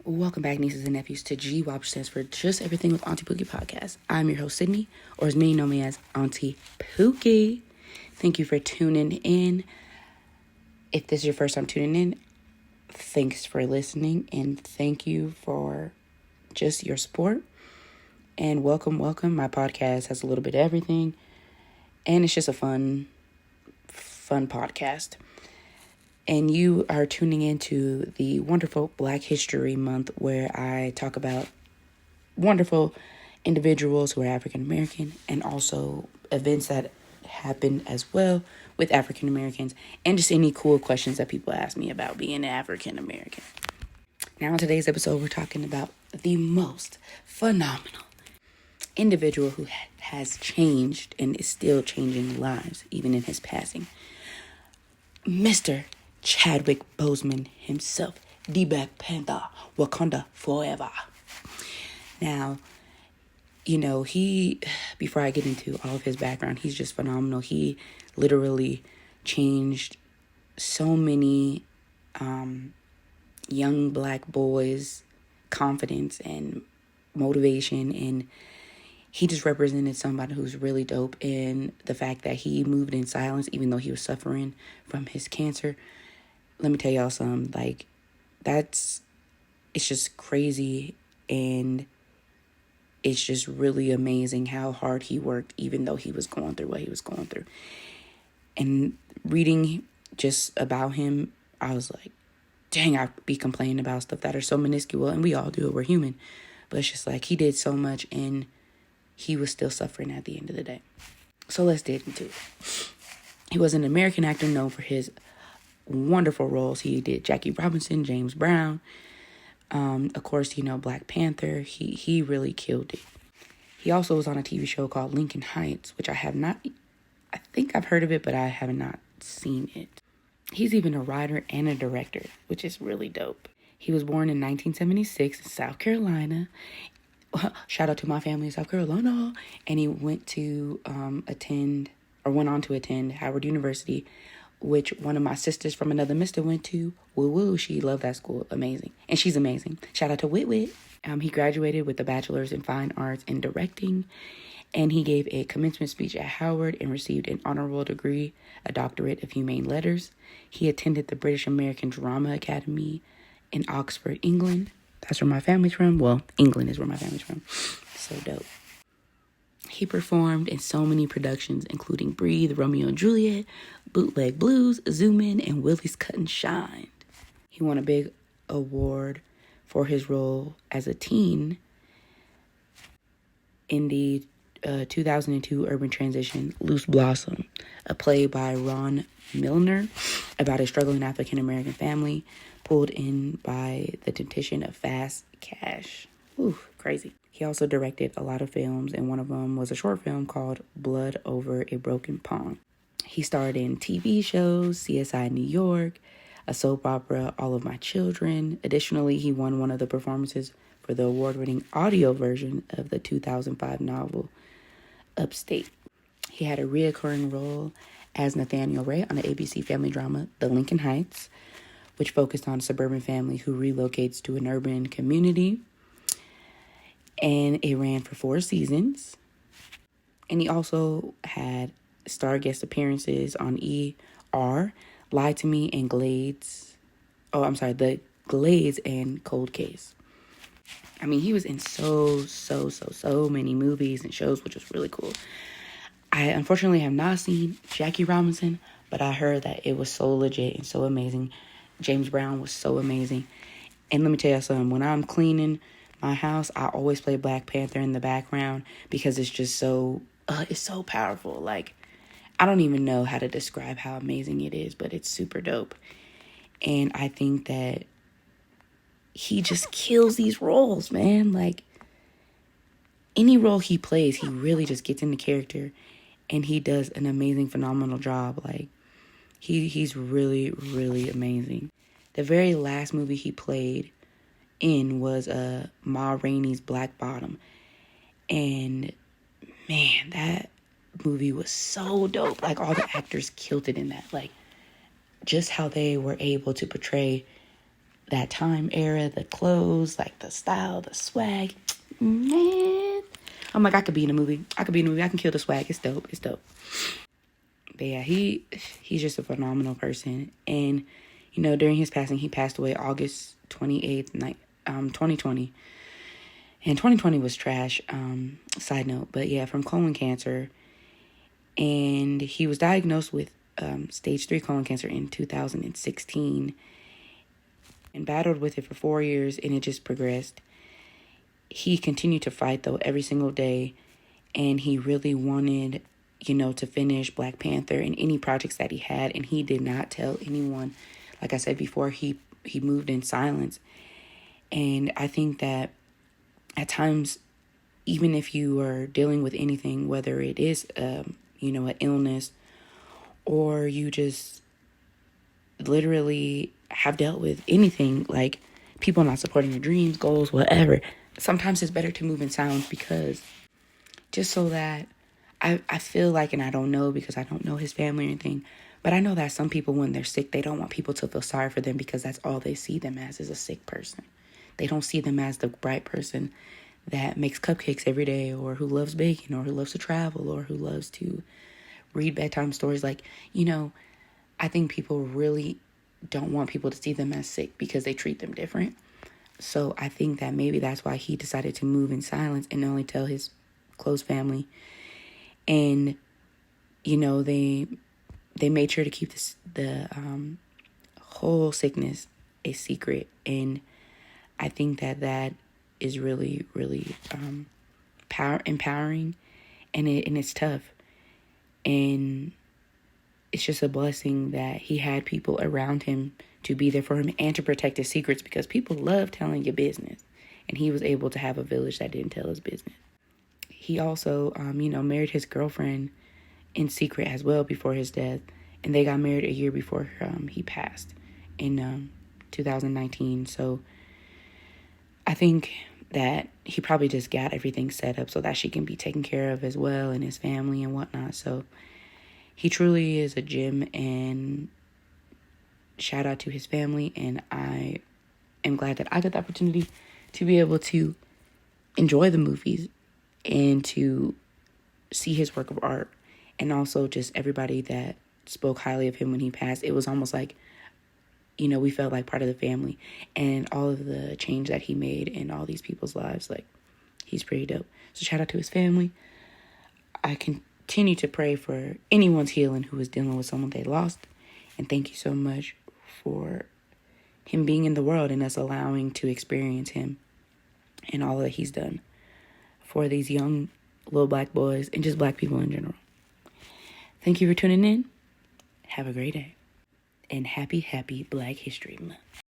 Welcome back, nieces and nephews, to JEWAP, which stands for Just Everything with Auntie Pookie podcast. I'm your host, Sydney, or as many know me as Auntie Pookie. Thank you for tuning in. If this is your first time tuning in, thanks for listening, and thank you for just your support. And welcome. My podcast has a little bit of everything, and it's just a fun podcast. And you are tuning into the wonderful Black History Month, where I talk about wonderful individuals who are African American and also events that happen as well with African Americans, and just any cool questions that people ask me about being African American. Now, in today's episode, we're talking about the most phenomenal individual who has changed and is still changing lives, even in his passing. Mr. Chadwick Boseman himself, the Black Panther, Wakanda forever. Now, before I get into all of his background, he's just phenomenal. He literally changed so many young Black boys' confidence and motivation, and he just represented somebody who's really dope in the fact that he moved in silence, even though he was suffering from his cancer. Let me tell y'all something, it's just crazy, and it's just really amazing how hard he worked, even though he was going through what he was going through. And reading just about him, I was like, dang, I be complaining about stuff that are so minuscule, and we all do it, we're human. But it's just like, he did so much, and he was still suffering at the end of the day. So let's dig into it. He was an American actor known for his wonderful roles. He did Jackie Robinson, James Brown, of course, Black Panther. He really killed it. He also was on a TV show called Lincoln Heights, which I think I've heard of it, but I have not seen it. He's even a writer and a director, which is really dope. He was born in 1976 in South Carolina. Shout out to my family in South Carolina. And he went on to attend Howard University, which one of my sisters from another mister went to. Woo. She loved that school. Amazing. And she's amazing. Shout out to Wit. He graduated with a bachelor's in fine arts and directing, and he gave a commencement speech at Howard and received an honorable degree, a doctorate of humane letters. He attended the British American Drama Academy in Oxford, England. That's where my family's from. Well, England is where my family's from. So dope. He performed in so many productions, including Breathe, Romeo and Juliet, Bootleg Blues, Zoom In, and Willie's Cut and Shine. He won a big award for his role as a teen in the 2002 urban transition Loose Blossom, a play by Ron Milner about a struggling African-American family pulled in by the temptation of fast cash. Ooh, crazy. He also directed a lot of films, and one of them was a short film called Blood Over a Broken Pond. He starred in TV shows, CSI New York, a soap opera, All of My Children. Additionally, he won one of the performances for the award-winning audio version of the 2005 novel Upstate. He had a reoccurring role as Nathaniel Ray on the ABC family drama The Lincoln Heights, which focused on a suburban family who relocates to an urban community. And it ran for 4 seasons. And he also had star guest appearances on ER, Lie to Me, and The Glades and Cold Case. I mean, he was in so many movies and shows, which was really cool. I unfortunately have not seen Jackie Robinson, but I heard that it was so legit and so amazing. James Brown was so amazing. And let me tell you something, when I'm cleaning my house, I always play Black Panther in the background because it's just it's so powerful. I don't even know how to describe how amazing it is, but it's super dope. And I think that he just kills these roles, man. Any role he plays, he really just gets into character, and he does an amazing, phenomenal job. He's really, really amazing. The very last movie he played in was Ma Rainey's Black Bottom, and man, that movie was so dope. All the actors killed it in that. Just how they were able to portray that time era, the clothes, like the style, the swag. Man, I'm like, I could be in a movie. I can kill the swag. It's dope. But yeah, he's just a phenomenal person. And, during his passing, he passed away August 28th, 2020. And 2020 was trash, side note. But yeah, from colon cancer. And he was diagnosed with stage 3 colon cancer in 2016 and battled with it for 4 years, and it just progressed. He continued to fight, though, every single day, and he really wanted, to finish Black Panther and any projects that he had, and he did not tell anyone. Like I said before, he moved in silence. And I think that at times, even if you are dealing with anything, whether it is, an illness, or you just literally have dealt with anything, like people not supporting your dreams, goals, whatever, sometimes it's better to move in silence, because just so that I feel like, and I don't know because I don't know his family or anything, but I know that some people, when they're sick, they don't want people to feel sorry for them because that's all they see them as, is a sick person. They don't see them as the bright person that makes cupcakes every day, or who loves baking, or who loves to travel, or who loves to read bedtime stories. Like, I think people really don't want people to see them as sick because they treat them different. So I think that maybe that's why he decided to move in silence and only tell his close family. And, they made sure to keep the whole sickness a secret. And I think that is really, really empowering, and it's tough. And it's just a blessing that he had people around him to be there for him and to protect his secrets, because people love telling your business. And he was able to have a village that didn't tell his business. He also, married his girlfriend in secret as well before his death. And they got married a year before he passed in 2019. So I think that he probably just got everything set up so that she can be taken care of as well, and his family and whatnot. So he truly is a gem, and shout out to his family. And I am glad that I got the opportunity to be able to enjoy the movies and to see his work of art, and also just everybody that spoke highly of him when he passed. It was almost like, we felt like part of the family, and all of the change that he made in all these people's lives. Like, he's pretty dope. So shout out to his family. I continue to pray for anyone's healing who is dealing with someone they lost. And thank you so much for him being in the world and us allowing to experience him and all that he's done for these young little Black boys and just Black people in general. Thank you for tuning in. Have a great day. And happy Black History Month.